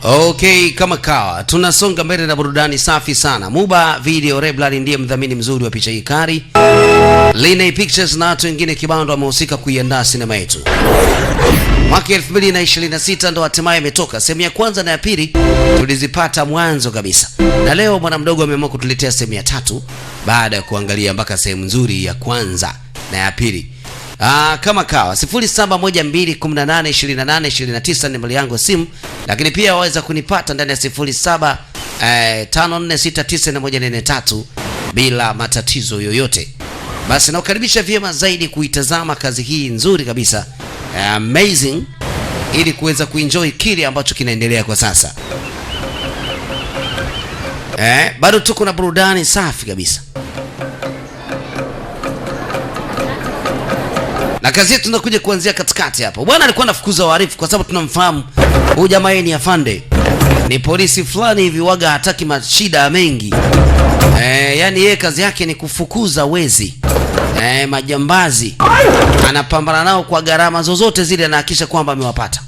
Okay, kama kawa tunasonga mbele na burudani safi sana. Muba Video Library ndiye mdhamini mzuri wa picha hii kari. Lina Pictures na watu wengine kibando wamehusika kuiandaa sinema yetu. Mwaka 2026 ndo hatimaye imetoka. Sehemu ya kwanza na ya pili tulizipata mwanzo kabisa. Na leo bwana mdogo ameamua kutuletea sehemu ya tatu baada ya kuangalia mpaka sehemu nzuri ya kwanza na ya pili. Kama kawa 0712182829 ni nambari yangu simu, lakini pia waweza kunipata ndani ya 0754694143 bila matatizo yoyote. Basi nakukaribisha vyema zaidi kuitazama kazi hii nzuri kabisa, amazing, ili kuweza kuenjoy kile ambacho kinaendelea kwa sasa. Bado tuko na burudani safi kabisa. Na kazi yetu tunakuja kuanzia katikati hapo. Bwana alikuwa anafukuza wahalifu kwa sababu tunamfahamu huyu jamaa ni afande. Ni polisi fulani hivi waga hataki mashida mengi. Yani yeye kazi yake ni kufukuza wezi. Majambazi. Anapambana nao kwa gharama zozote zile na hakisha kwamba amewapata.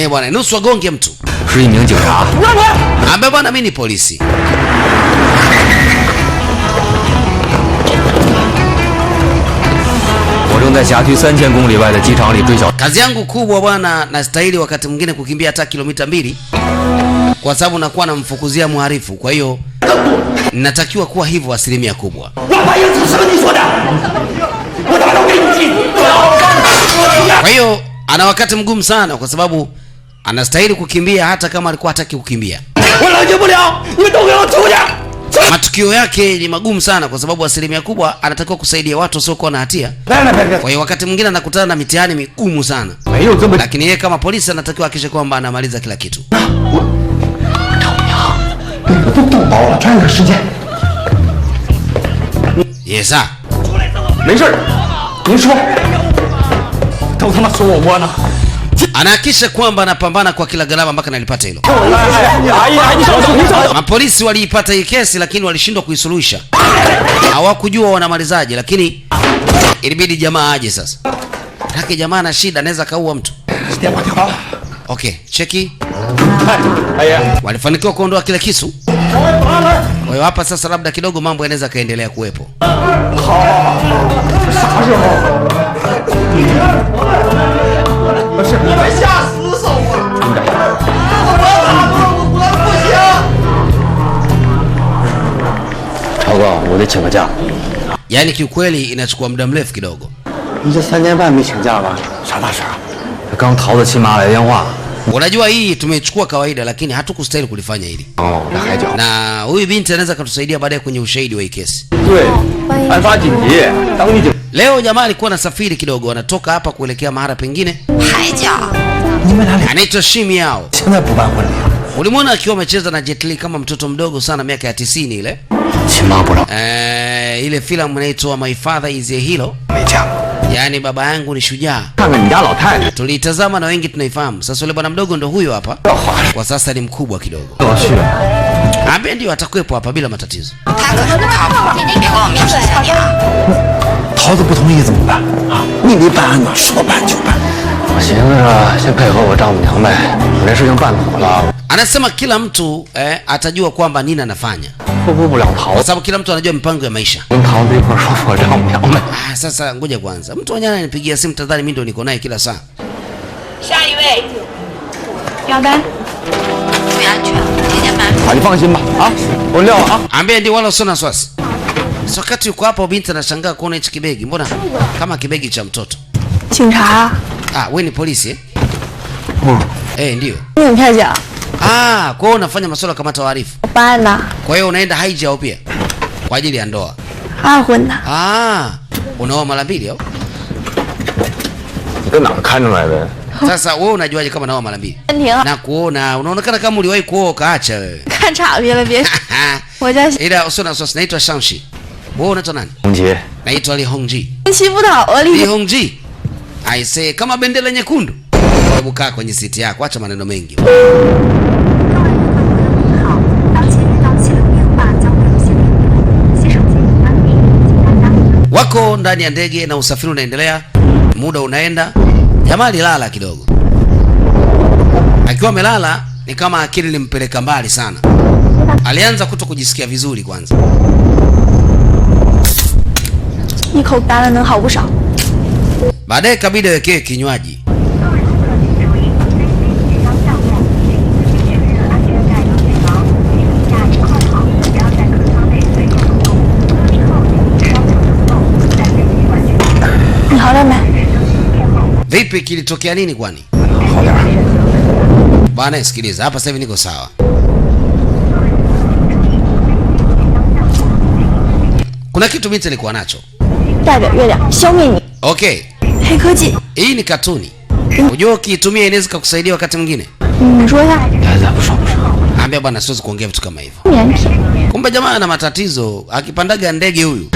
Bwana nusu agonge mtu. Ambaye bwana mimi ni polisi. Kazi yangu kubwa bwana, nastahili wakati mwingine kukimbia hata kilomita 2 kwa sababu nakuwa namfukuzia mhalifu. Kwa hiyo ninatakiwa kuwa hivyo asilimia kubwa. Kwa hiyo ana wakati mgumu sana kwa sababu anastahili kukimbia hata kama alikuwa hataki kukimbia. Matukio yake ni magumu sana kwa sababu asilimia kubwa anatakiwa kusaidia watu wasiokuwa na hatia. Kwa hiyo wakati mwingine anakutana na mitihani migumu sana. Lakini yeye kama polisi anatakiwa hakikishe kwamba anamaliza kila kitu. Yes sir. Anahakisha kwamba anapambana kwa kila gharama mpaka nalipata hilo. Mapolisi waliipata hii kesi lakini walishindwa kuisuluhisha. Hawakujua wanamalizaje, lakini ilibidi jamaa aje sasa. Haki jamaa na shida, anaweza kaua mtu. Okay, cheki. Walifanikiwa kuondoa kile kisu. Kwa hiyo hapa sasa labda kidogo mambo yanaweza kaendelea kuwepo. Yani kiukweli inachukua muda mrefu kidogo. Unajua hii tumechukua kawaida lakini hatukustahili kulifanya hili. Na huyu binti anaweza kutusaidia baadaye kwenye ushahidi wa hii kesi. Leo jamaa alikuwa anasafiri kidogo, anatoka hapa kuelekea mahali pengine. Anaitwa Shimi Yao. Ulimwona akiwa amecheza na Jet Li kama mtoto mdogo sana miaka ya 90 ile. Ile filamu inaitwa My Father is a Hero. Yani baba yangu ni shujaa. Tuliitazama na wengi tunaifahamu. Sasa yule bwana mdogo ndo huyo hapa. Kwa sasa ni mkubwa kidogo. Ambaye ndio atakuepo hapa bila matatizo. Anasema kila mtu atajua kwamba nini anafanya. Kwa sababu kila mtu anajua mipango ya maisha. Sasa ngoja kwanza. Mtu wanyana ananipigia simu tadhani mimi ndo niko naye kila saa. Ambaye ndio wala usona swasi. So wakati yuko hapo binti anashangaa kuona hichi kibegi. Mbona kama kibegi cha mtoto? Wewe ni polisi ndio. Kwa hiyo unafanya masuala kama taarifa. Kwa hiyo unaenda haiji au pia kwa ajili ya ndoa? Unaoa mara mbili au? Sasa wewe unajuaje kama naoa mara mbili? Na kuona unaonekana kama uliwahi kuoa kaacha wewe. Ila usona sasa naitwa Shangshi. Wewe unaitwa nani? Hongji. Naitwa Li Hongji. Li Hongji. I say kama bendera nyekundu. Hebu kaa kwenye siti yako, acha maneno mengi. Wako ndani ya ndege na usafiri unaendelea. Muda unaenda. Jamaa alilala kidogo. Akiwa amelala ni kama akili ilimpeleka mbali sana. Alianza kuto kujisikia vizuri kwanza. Baadaye kabidi awekee kinywaji. Vipi, kilitokea nini kwani? Bana sikiliza, hapa sasa hivi niko sawa. Kuna kitu binti alikuwa nacho. Okay. Hii ni katuni. Unajua ukiitumia inaweza kukusaidia wakati mwingine. Ambia bwana siwezi kuongea vitu kama hivyo. Kumbe jamaa ana matatizo, akipandaga ndege huyu.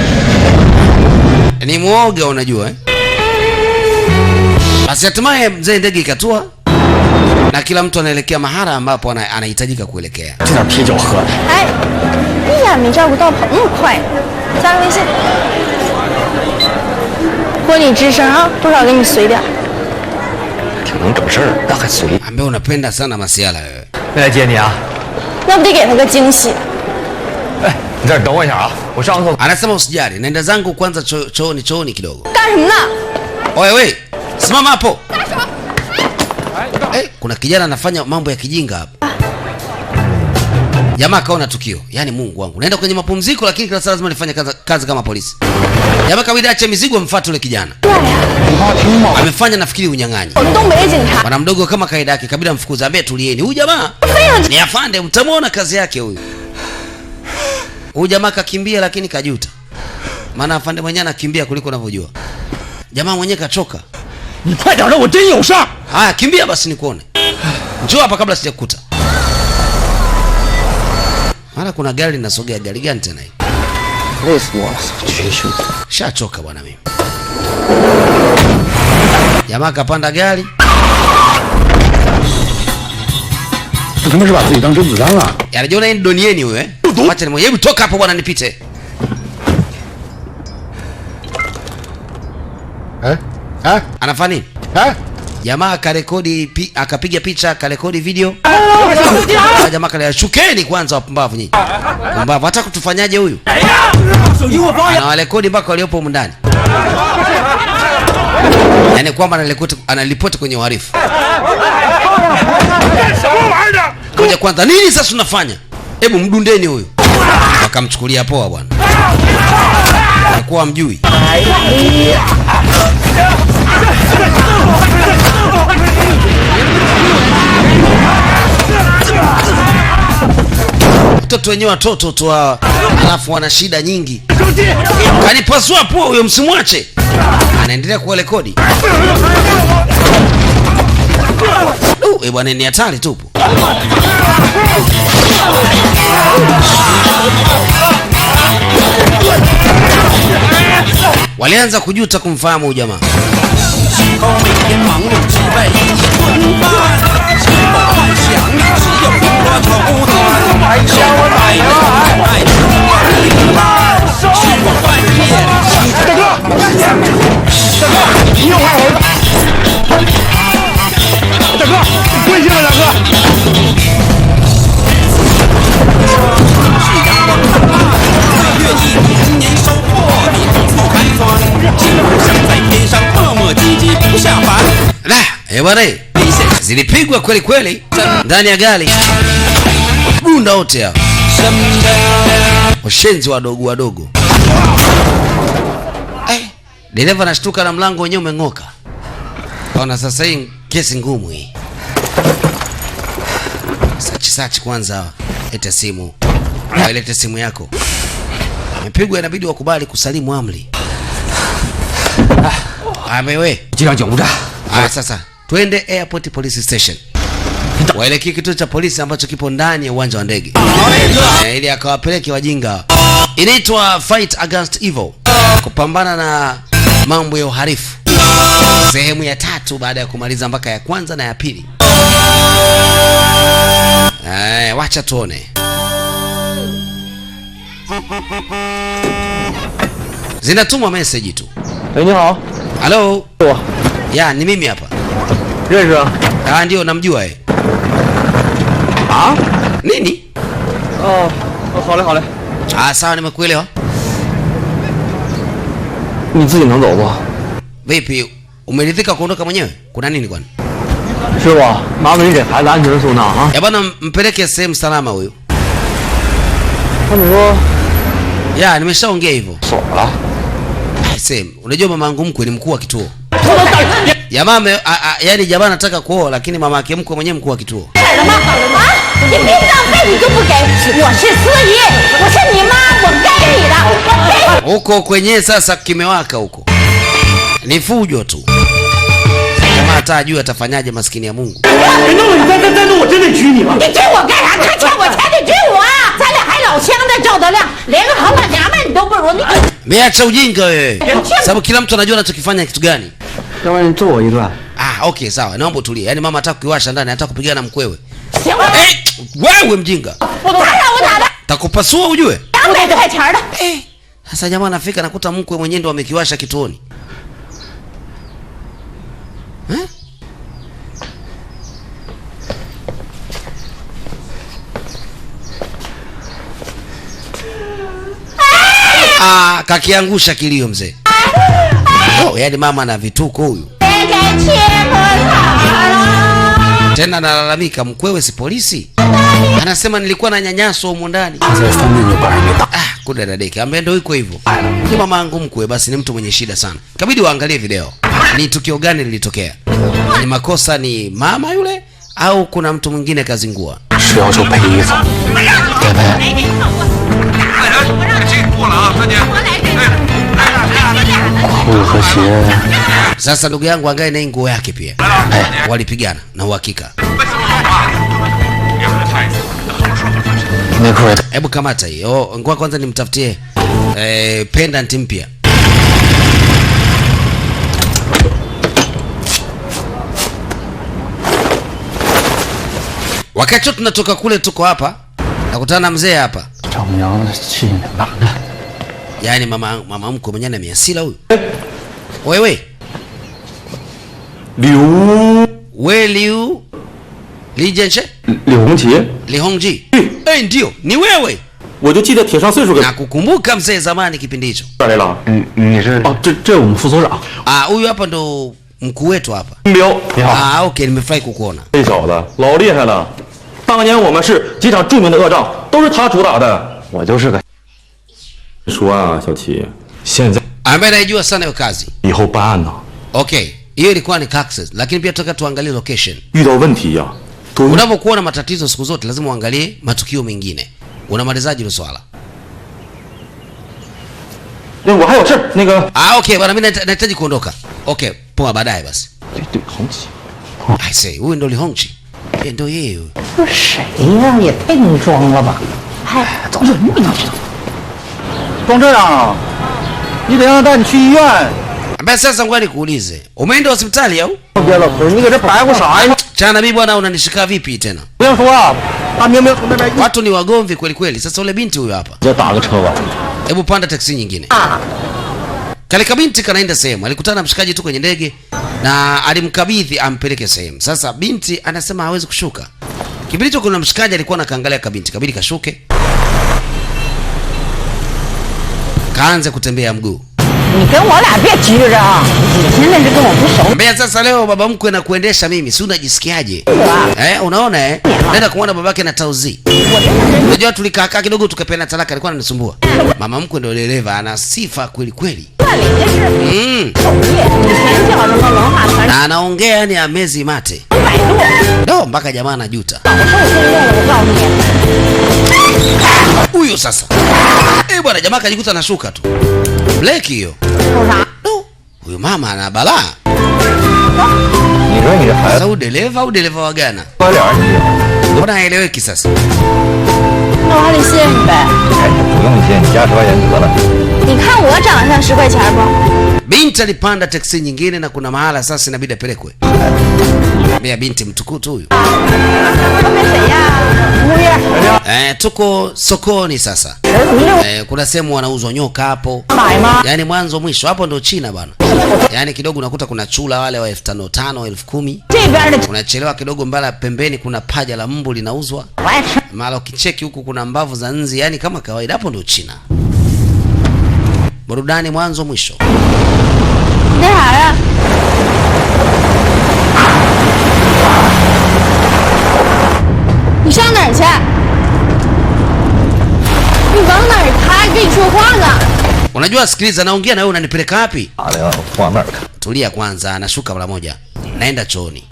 Ni muoga unajua eh? Basi hatimaye mzee ndege ikatua na kila mtu anaelekea mahara ambapo anahitajika kuelekea. Ambaye unapenda sana masiala wewe. Anasema usijali, naenda zangu kwanza chooni kidogo. Wewe, simama hapo. Kuna kijana anafanya mambo ya kijinga hapa. Jamaa kaona tukio. Yaani Mungu wangu. Naenda kwenye mapumziko lakini kila saa lazima nifanye kazi kama polisi. Jamaa kabidi aache mizigo amfuate yule kijana. Amefanya nafikiri unyang'anyi. Bwana mdogo kama kaida yake kabidi amfukuze, ambie tulieni. Huyu jamaa ni afande, mtamuona kazi yake huyu. Huyu jamaa kakimbia lakini kajuta. Maana afande mwenyewe anakimbia kuliko unavyojua. Jamaa mwenyewe kachoka. Haya kimbia basi nikuone. Njoo hapa kabla sijakukuta. Mara kuna gari linasogea, gari gani tena hii? Shachoka bwana mimi. Jamaa kapanda gari. Anajiona ni donieni huyo eh? Acha ni hebu toka hapo bwana nipite. Anafanya nini? Jamaa akarekodi akapiga picha, akarekodi video. Jamaa kale shukeni kwanza wapumbavu nyinyi. Pumbavu hata kutufanyaje huyu? Anawarekodi mpaka waliopo huko ndani. Yaani kwamba analipoti kwenye uhalifu. Ngoja kwanza nini sasa tunafanya? Hebu mdundeni huyu. Wakamchukulia poa bwana. Alikuwa mjui. Watoto wenyewe watoto tu hawa, alafu wana shida nyingi. Kanipasua poa huyo, msimwache. Anaendelea kurekodi. Bwana ni hatari tupo. Walianza kujuta kumfahamu huyu jamaa. Bwana zilipigwa kweli kweli ndani ya gari. Bunda wote hao. Washenzi wadogo. Dereva anashtuka na mlango wenyewe umeng'oka. Ona sasa hii kesi ngumu hii. Sachi kwanza, leta simu. Leta simu yako. Mpigwa inabidi wakubali kusalimu amri. Amewe. Sasa twende airport police station. Waelekea kituo cha polisi ambacho kipo ndani ya uwanja wa ndege. Ili akawapeleke wajinga. Inaitwa Fight Against Evil. Kupambana na mambo ya uhalifu. Sehemu ya 3 baada ya kumaliza mpaka ya kwanza na ya pili. Wacha tuone. Zinatumwa message tu. Ni hao. Hello. Ya, ni mimi hapa. 认识啊？ Ah, ndio namjua eh. 啊？ Nini? 哦，好嘞好嘞。 Ah, sawa nimekuelewa. 你自己能走不？ Vipi? Umeridhika kuondoka mwenyewe? Kuna nini kwani? 师傅，麻烦你给孩子安全送到啊。 Ya bwana mpeleke sehemu salama huyu. 他们说 Ya, nimeshaongea hivyo. 锁了。 Same. Unajua mama yangu mkwe ni mkuu wa kituo. Ya mama yani jamaa anataka kuoa lakini mama yake mkwe mwenyewe mkuu wa kituo. 你殡葬费你就不给，我是司仪，我是你妈，我该你的，我给。 Huko kwenyewe sasa kimewaka huko. Ni fujo tu. Jamaa hata ajui atafanyaje maskini ya Mungu. 再弄我真得拘你了。 你追我干啥？他欠我钱，你追我啊！咱俩还老乡呢，赵德亮，连个好老娘们你都不如你。 Meacha ujinga wewe. Sababu kila mtu anajua anachokifanya kitu gani. 要不然你揍我一顿。 Ah, okay sawa. Naomba utulie. Yaani mama hataka kuiwasha ndani, anataka kupigana na mkwewe. 行了， Wewe mjinga. 打打我打的， Takupasua ujue. 200块钱的。 Sasa jamaa anafika nakuta mkwe mwenyewe ndo amekiwasha kituoni. Ah, kakiangusha kilio mzee. Oh, yaani mama ana vituko huyu. 别该欺负他了。 Tena analalamika mkwewe si polisi. Anasema nilikuwa na nyanyaso humu ndani. 在封面就把人给打。 Ah, kuda dadeke. Ambaye ndio iko hivyo. Ni mama yangu mkwe basi ni mtu mwenye shida sana. Kabidi waangalie video. Ni tukio gani lilitokea? Ni makosa ni mama yule au kuna mtu mwingine kazingua? 是要求赔衣服，该赔。 裤子和鞋。 Sasa ndugu yangu angae na nguo yake pia. Walipigana na uhakika. 内裤也。 Hebu kamata hii. Oh, ngoja kwanza nimtafutie pendant mpya. Wakati tunatoka kule tuko hapa, nakutana na mzee hapa. 丈母娘气你哪的？ Yaani mama mkwe mwenyewe na miasila huyu. Wewe. Liu Lijenche? 李红旗， Li Hongji. Ndio, ni wewe. 我就记得铁上岁数给 Na kukumbuka mzee zamani kipindi hicho. 来了。你是？哦，这我们副所长 Ah, huyu hapa ndo mkuu wetu hapa. 金彪。你好。 Ah, okay, nimefurahi kukuona. 这小子老厉害了，当年我们市几场著名的恶仗都是他主打的。我就是个。说啊，小齐，现在 Ambaye anajua sana hiyo kazi. 以后办案呢， Okay, hiyo ilikuwa ni Cactus, lakini pia tutaka tuangalie location. 遇到问题呀、多 Unapokuwa na matatizo siku zote lazima uangalie matukio mengine. Unamalizaje hilo swala? 那我还有事儿，那个 Ah, okay, bwana mimi nahitaji kuondoka. Okay, poa baadaye basi. 对红旗， I say, huyu ndo Li Hongji. Ndio yeye huyu. 这谁呀？也太能装了吧！哎，人你知道？ 庄这样啊，你得让他带你去医院。 Ambaye sasa ngoja nikuulize. Umeenda hospitali au? 别老头，你搁这白活啥呀？ Chana mimi bwana unanishika vipi tena? 不要说啊，他明明从那边一 Watu ni wagomvi kweli kweli. Sasa ule binti huyu hapa. 再打个车吧。 Hebu panda taksi nyingine. Kale kabinti kanaenda sehemu. Alikutana na mshikaji tu kwenye ndege na alimkabidhi ampeleke sehemu. Sasa binti anasema hawezi kushuka. Kipindi hicho kuna mshikaji alikuwa anakaangalia kabinti. Kabidi kashuke. Kaanze kutembea mguu. 你跟我俩别急着啊！你现在是跟我不熟。 Mbea sasa leo baba mkwe na kuendesha mimi. Si unajisikiaje? Unaona Naenda kumwona babake na Tauzi. Unajua tulikaa kidogo tukapeana talaka, alikuwa ananisumbua. Mama mkwe ndio dereva, ana sifa kweli kweli. Na anaongea yani amezi mate. Ndio mpaka jamaa anajuta. Huyo sasa. Bwana jamaa kajikuta anashuka tu. Black hiyo. No. Huyo mama ana balaa. 你说你这孩子 Sasa udereva au dereva wa Ghana? 快点儿你， Mbona haeleweki sasa? 那我还得谢谢你呗。 哎，不用谢，你加10块钱得了。 你看我长得像10块钱不？ Binti alipanda teksi nyingine na kuna mahala sasa inabidi apelekwe. Mbea binti mtukutu huyu. Tuko sokoni sasa. Kuna sehemu wanauzwa nyoka hapo. Yaani mwanzo mwisho hapo ndo China bana. Yaani kidogo unakuta kuna chula wale wa 5,500, 10,000. Unachelewa kidogo mbala pembeni kuna paja la mbu linauzwa. Mara ukicheki huku kuna mbavu za nzi, yaani kama kawaida hapo ndo China. Burudani mwanzo mwisho. Ni上哪儿去？你往哪儿？他还跟你说话呢。 Unajua sikiliza, naongea na wewe unanipeleka wapi? 往那儿看。 Tulia kwanza, nashuka mara moja. Naenda chooni.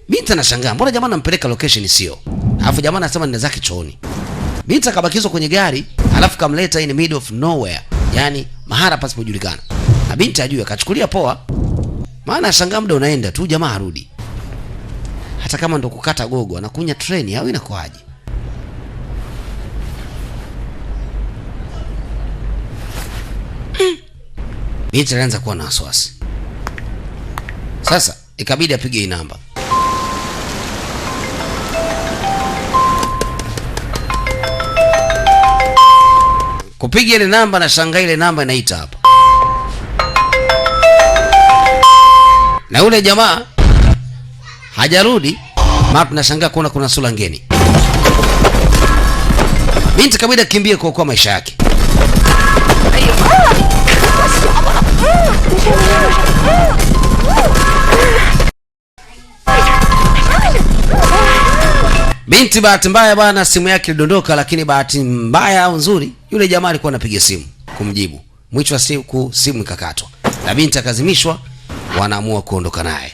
Binti anashangaa, mbona jamaa anampeleka location sio? Alafu jamaa anasema nenda zake chooni. Binti akabakizwa kwenye gari, alafu kamleta in the middle of nowhere. Yaani mahara pasipojulikana. Na binti ajui akachukulia poa. Maana ashangaa muda unaenda tu jamaa harudi. Hata kama ndo kukata gogo, anakunya treni au inakuaje? Binti anaanza kuwa na wasiwasi. Sasa ikabidi apige hii namba. Kupiga ile namba na shangaa ile namba inaita hapa. Na yule jamaa hajarudi, map nashangaa kuona kuna sura ngeni. Binti kabida kimbie kuokoa maisha yake. Binti bahati mbaya bwana simu yake ilidondoka, lakini bahati mbaya au nzuri yule jamaa alikuwa anapiga simu kumjibu. Mwisho wa simu ikakatwa. Na binti akazimishwa, wanaamua kuondoka naye.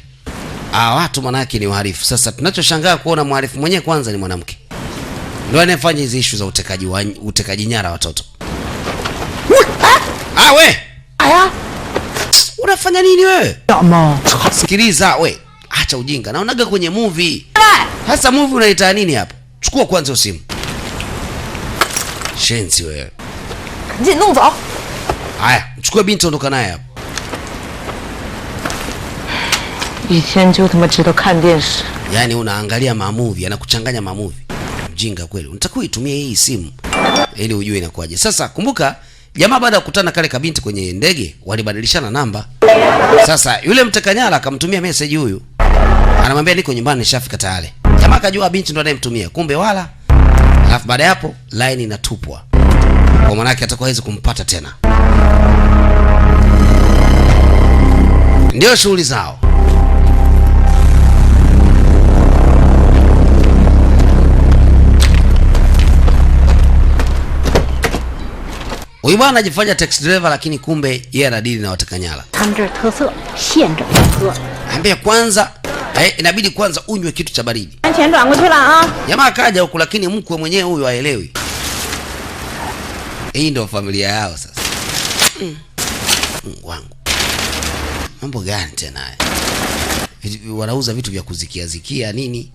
Watu manake ni wahalifu. Sasa tunachoshangaa kuona mhalifu mwenyewe kwanza ni mwanamke. Ndio anayefanya hizo issue za utekaji nyara watoto. We! Aya. Unafanya nini wewe? Sikiliza we, acha ujinga. Naonaga kwenye movie. Hasa movie unaita nini hapa? Chukua kwanza simu. Shenzi wewe. 赶紧弄走。 Haya, chukua binti ondoka naye hapa. 以前就他妈知道看电视。 Yaani unaangalia mamovie, anakuchanganya mamovie. Mjinga kweli. Unatakiwa itumie hii simu ili ujue inakuaje. Sasa kumbuka jamaa baada ya kukutana kale kabinti kwenye ndege walibadilishana namba. Sasa yule mtekanyala akamtumia message huyu. Anamwambia niko nyumbani nishafika tayari. Jamaa akajua binti ndo anayemtumia. Kumbe wala. Alafu baada ya hapo line inatupwa. Kwa maana yake atakuwa hawezi kumpata tena. Ndio shughuli zao. Huyu bwana anajifanya taxi driver lakini kumbe yeye anadili na watakanyala. 他们这儿特色，现整现喝。 Ambia kwanza inabidi kwanza unywe kitu cha baridi. 安全转过去了啊！ Jamaa akaja huku lakini mkwe mwenyewe huyu haelewi. Hii ndio familia yao sasa. Wangu. Mambo gani tena haya? Wanauza vitu vya kuzikia zikia nini?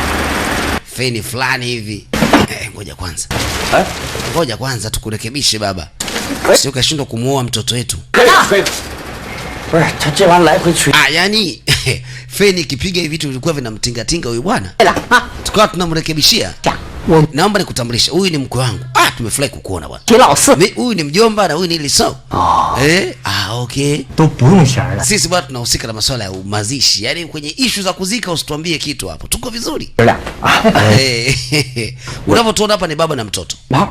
Feni fulani hivi. Ngoja kwanza. Ngoja kwanza tukurekebishe baba. Sio kashindwa kumuoa mtoto wetu. 不是他这玩意来回吹。 Yani feni kipiga hivi vitu vilikuwa vinamtingatinga huyu bwana. 对了啊， Tukawa tunamrekebishia. 我 Naomba nikutambulishe. Huyu ni mkwe wangu. Tumefurahi kukuona bwana. 徐老四， Huyu ni mjomba na huyu ni Liso. Okay. 都不用钱了。 Sisi bwana tunahusika na masuala ya mazishi. Yaani kwenye issue za kuzika usituambie kitu hapo. Tuko vizuri. 哥俩啊， Unavyotuona hapa ni baba na mtoto. 妈，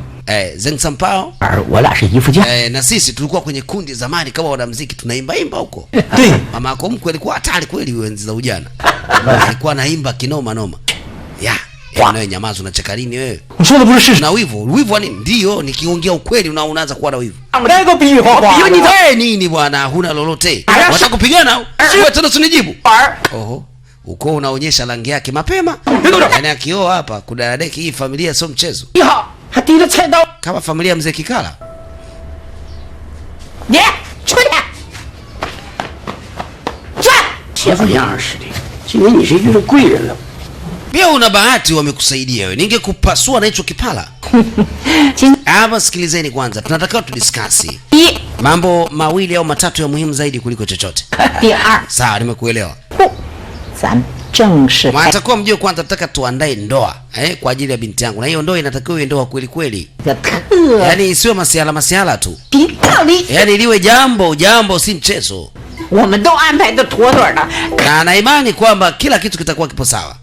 Zeng Sampao. 我俩是姨父家。 Na sisi tulikuwa kwenye kundi zamani kama wanamuziki tunaimba imba huko. 对， Mama yako mkwe alikuwa hatari kweli enzi za ujana. Alikuwa anaimba kinoma noma. Wewe nyamaza unacheka nini wewe? 你说的不是事实。 Na wivu wa nini? Ndio nikiongea ukweli unaanza kuwa na wivu. 那个比喻花花。 Ni wewe nini bwana? Huna lolote. Unataka kupigana? Wewe tena usinijibu. Oho. Uko unaonyesha rangi yake mapema. Yaani akioa hapa kudadadeki hii familia sio mchezo. 你好，还提着菜刀。 Kama familia mzee Kikala. 你出去，转。 这副样似的，就以为你是遇到贵人了。Pia una bahati wamekusaidia wewe. Ningekupasua na hicho kipala. Hapa sikilizeni kwanza. Tunatakiwa tudiskasi mambo mawili au matatu ya muhimu zaidi kuliko chochote. Sawa, nimekuelewa. Mnatakiwa mjue kwanza tutaka tuandae ndoa kwa ajili ya binti yangu. Na hiyo ndoa inatakiwa iwe ndoa kweli kweli. Yaani isiwe masiala tu. Yaani liwe jambo si mchezo. Na na imani kwamba kila kitu kitakuwa kipo sawa.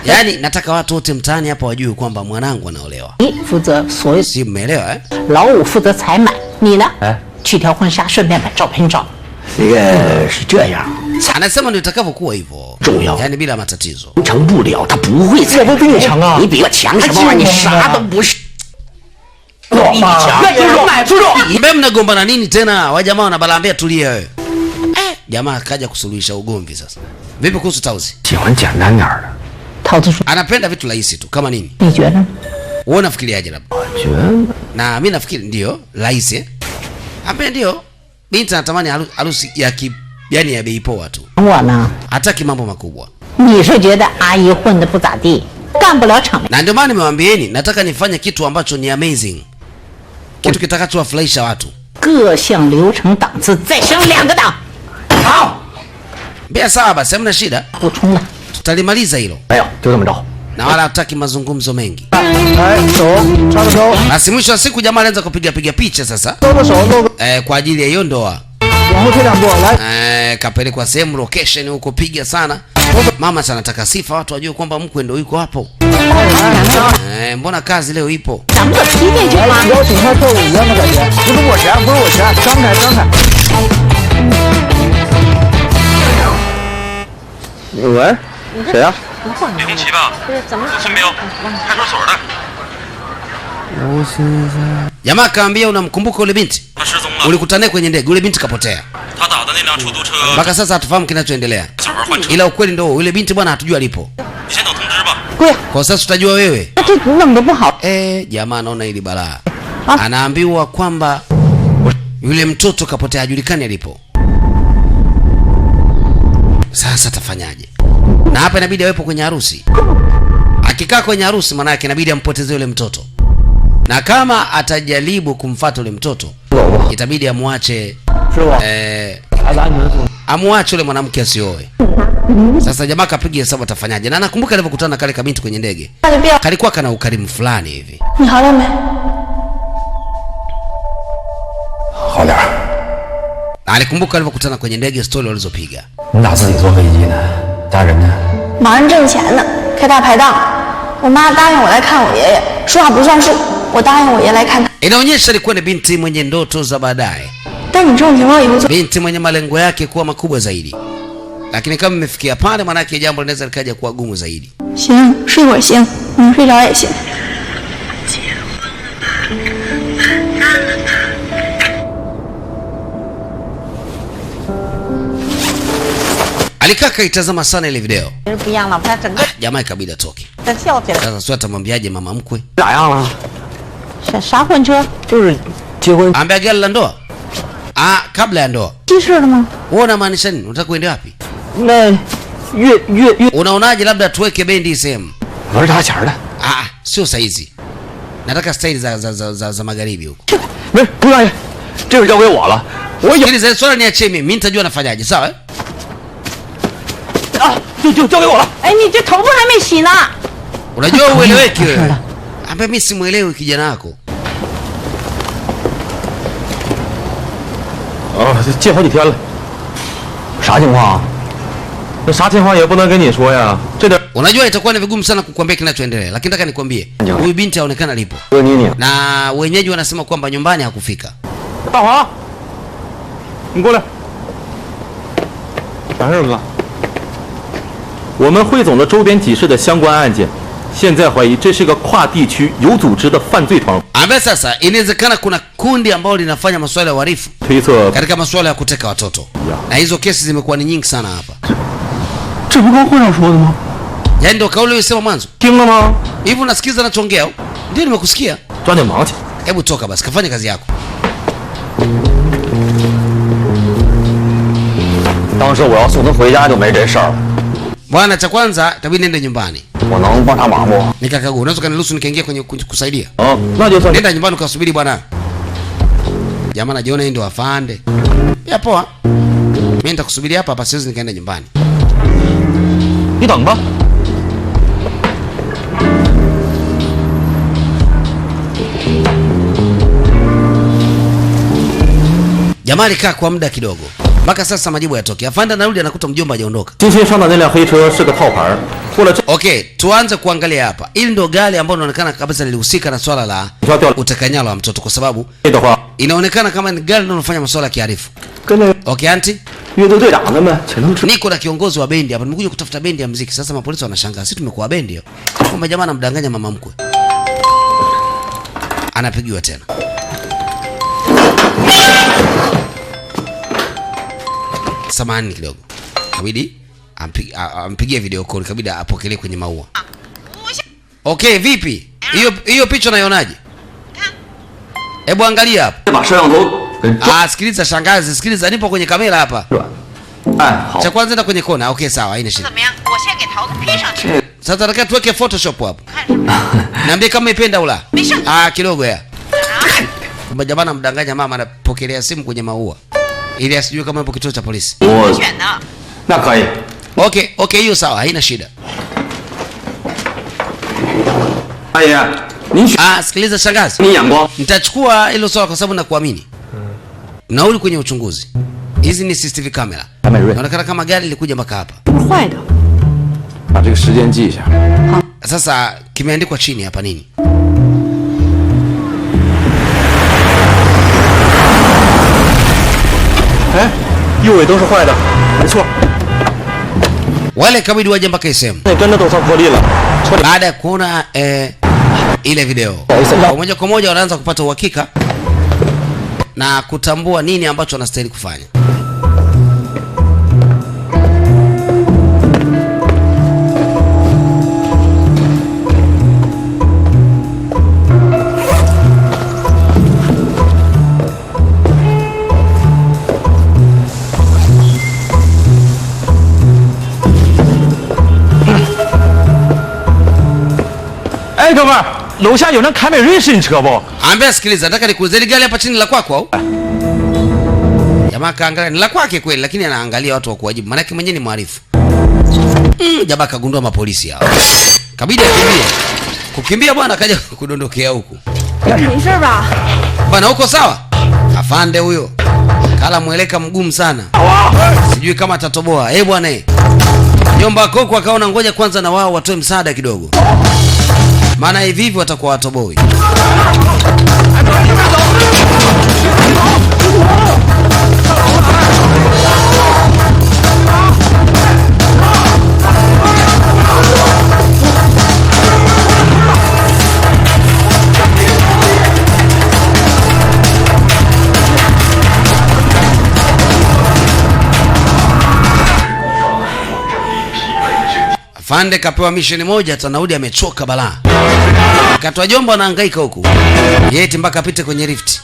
Yaani nataka watu wote mtaani hapa wajue kwamba mwanangu anaolewa. Si mmeelewa eh? 老五负责采买，你呢？去挑婚纱，顺便把照片照。这个是这样， Anasema ndio itakavyokuwa hivyo. 重要， Yaani bila matatizo. 成不了，他不会采。我不比你强啊！你比我强什么玩意？你啥都不是。我比你强，那就是买猪肉。 Mbona mnagombana nini tena? Wa jamaa wanabalambia tulia wewe. Jamaa akaja kusuluhisha ugomvi sasa. Vipi kuhusu Tauzi? 喜欢简单点的。 桃子说 Anapenda vitu rahisi tu kama nini? 你觉得？ Wewe unafikiriaje labda? 我觉得 Na mimi nafikiri ndio rahisi eh? Hapa ndio. Binti anatamani harusi ya yani ya bei poa tu. 我呢？ Hataki mambo makubwa. 你是觉得阿姨混得不咋地，干不了场面？ Na ndio maana nimewaambieni nataka nifanye kitu ambacho ni amazing. Kitu kitakachowafurahisha watu. 各项流程档次再升2个档。好， Mbea sawa basi, hamna shida. 补充了。 Tutalimaliza hilo. 没有，就这么着。 Na wala hataki mazungumzo mengi. 来，手插着手， Basi mwisho wa siku jamaa alianza kupiga picha sasa. 露个手，露个 Kwa ajili ya hiyo ndoa. 往后退2步，来。 Kapelekwa sehemu location huko piga sana. Mama sana anataka sifa watu wajue kwamba mkwe ndio yuko hapo. Mbona kazi leo ipo? 咱们可提这句话。 邀请他跳舞一样的感觉，不是我钱，不是我钱，张开张开。喂，谁呀？ 07吧？孙彪，派出所的。 Jamaa akaambia unamkumbuka yule binti? 他失踪了， Ulikutana naye kwenye ndege, yule binti kapotea. 他打的那辆出租车， Mpaka sasa hatufahamu kinachoendelea. 小孩换车， Ila ukweli ndio yule binti bwana hatujui alipo. 你先等通知吧。 贵， Kwa sasa tutajua wewe. 那这弄得不好。 Jamaa anaona hili balaa. Anaambiwa kwamba yule mtoto kapotea, hajulikani alipo. Sasa tafanyaje? Na hapa inabidi awepo kwenye harusi. Akikaa kwenye harusi maana yake inabidi ampoteze yule mtoto. Na kama atajaribu kumfuata yule mtoto, itabidi amwache amwache yule mwanamke asioe. Sasa jamaa kapiga hesabu atafanyaje. Na nakumbuka alipokutana kale kabinti kwenye ndege. Kalikuwa kana ukarimu fulani hivi. 你好了没？ 好点儿。 Alikumbuka alipokutana kwenye ndege story walizopiga. 你咋自己坐飞机呢？家人呢？ 忙着挣钱呢，开大排档。我妈答应我来看我爷爷，说话不算数。我答应我爷来看他。 Inaonyesha alikuwa ni binti mwenye ndoto za baadaye. 但你这种情况以后做， Binti mwenye malengo yake kuwa makubwa zaidi. Lakini kama imefikia pale maana yake jambo linaweza likaja kuwa gumu zaidi. 行，睡会儿行，你睡着也行。 Alikaa kaitazama sana ile video. 其实不一样了，他整个 Jamaa ikabidi atoke. 这笑起来。 Sasa sio atamwambiaje mama mkwe? 咋样了？ 啥混车？ 就是结婚 Ambia gari la ndoa? Kabla ya ndoa. 记事了吗？ Wewe unamaanisha nini? Unataka kuenda wapi? 那越 Unaonaje labda tuweke bendi sehemu? 我是差钱的。 Sio saizi. Nataka style za magharibi huko. 没，不愿意，这事交给我了。我有 Hili swala niachie mimi nitajua nafanyaje, sawa eh? 啊，就交给我了。 哎，你这头发还没洗呢。 Unajua ueleweki wewe. Ambaye mimi simuelewi kijana wako. 借好几天了， 啥情况啊？ 那啥情况也不能跟你说呀，这点 Unajua itakuwa ni vigumu sana kukuambia kinachoendelea, lakini nataka nikwambie. Huyu binti aonekana alipo. 哥你 Na wenyeji wanasema kwamba nyumbani hakufika. 大黄，你过来。啥事哥？我们汇总了周边几市的相关案件，现在怀疑这是个跨地区有组织的犯罪团。 Ambaye sasa inawezekana kuna kundi ambalo linafanya masuala ya uhalifu 推测 katika masuala ya kuteka watoto. Na hizo kesi zimekuwa ni nyingi sana hapa. 这不跟会上说的吗？ Yaani ndio kauli ulisema mwanzo. 听了吗？ Hivi unasikiza anachoongea? Ndio nimekusikia. 抓紧忙去。 Hebu toka basi, kafanya kazi yako. 当时我要送他回家就没这事儿了。 Bwana, cha kwanza itabidi nende nyumbani. 我能帮上忙不？ Nikakagua, unaweza kaniruhusu nikaingia kwenye kusaidia? 哦，那就算。 Nenda nyumbani ukasubiri bwana. Jamaa anajiona yeye ndio afande. Ya poa. Mimi nitakusubiri hapa hapa, siwezi nikaenda nyumbani. 你等吧。 Jamaa alikaa kwa muda kidogo. Mpaka sasa majibu yatoke. Afande anarudi anakuta mjomba hajaondoka. 今天上的那辆黑车是个套牌，过了这 Okay, tuanze kuangalia hapa. Hili ndio gari ambalo linaonekana kabisa lilihusika na swala la utekanyalo wa mtoto kwa sababu 的话， inaonekana kama ni gari linalofanya masuala ya kiharifu. 跟那 Okay, auntie. 乐队队长他们才能知。 Niko na kiongozi wa bendi hapa. Nimekuja kutafuta bendi ya muziki. Sasa mapolisi wanashangaa. Sisi tumekuwa bendi hiyo. Kumbe jamaa anamdanganya mama mkwe. Anapigiwa tena. Samahani kidogo. Kabidi ampigie video call, kabidi apokelee kwenye maua. Okay, vipi? Hiyo picha unaionaje? Hebu angalia hapa. 把摄像头给抓。 Sikiliza shangazi, sikiliza, nipo kwenye kamera hapa. 哎，好 Cha。kwanza enda kwenye kona. Okay, sawa, haina shida. 怎么样？我先给桃子 P 上去。 Sasa nataka tuweke Photoshop hapo. 看什么？ Niambie kama ipenda ula. 没事。 Kidogo ya. Kumbe jamaa anamdanganya mama, anapokelea simu kwenye maua. Ili asijue kama yupo kituo cha polisi. 我 选的。 那可以。 Okay, hiyo sawa, haina shida. 阿姨，您选 Sikiliza shangazi. 你眼光。 Nitachukua hilo swala kwa sababu nakuamini. Nauli kwenye uchunguzi. Hizi ni CCTV camera. Inaonekana kama gari lilikuja mpaka hapa. 坏的。 把这个时间记一下。 Sasa kimeandikwa chini hapa nini? 哎，右尾都是坏的，没错。 Wale kabidi waje mpaka sehemu. 那跟着都算破例了。 Baada ya kuona ile video moja kwa moja wanaanza kupata uhakika na kutambua nini ambacho wanastahili kufanya. Eh，哥们儿，楼下有辆凯美瑞是你车不？ Ambia sikiliza, nataka nikuulize ile gari hapa chini la kwako au? Jamaa kaangalia ni la kwake kweli, lakini anaangalia watu wa kuwajibu. Maana yake mwenyewe ni mwarifu. Jamaa kagundua mapolisi hao. Kabidi akimbie. Kukimbia bwana akaja kudondokea huku. 没事吧？ Bwana uko sawa? Afande huyo. Kala mweleka mgumu sana. Sijui kama atatoboa. Bwana Jomba Koko akaona ngoja kwanza na wao watoe msaada kidogo. Maana hivi hivi watakuwa watoboi. Afande kapewa misheni moja, Tanaudi amechoka balaa. Katwa Jomba anahangaika huku. Yeti mpaka apite kwenye lift.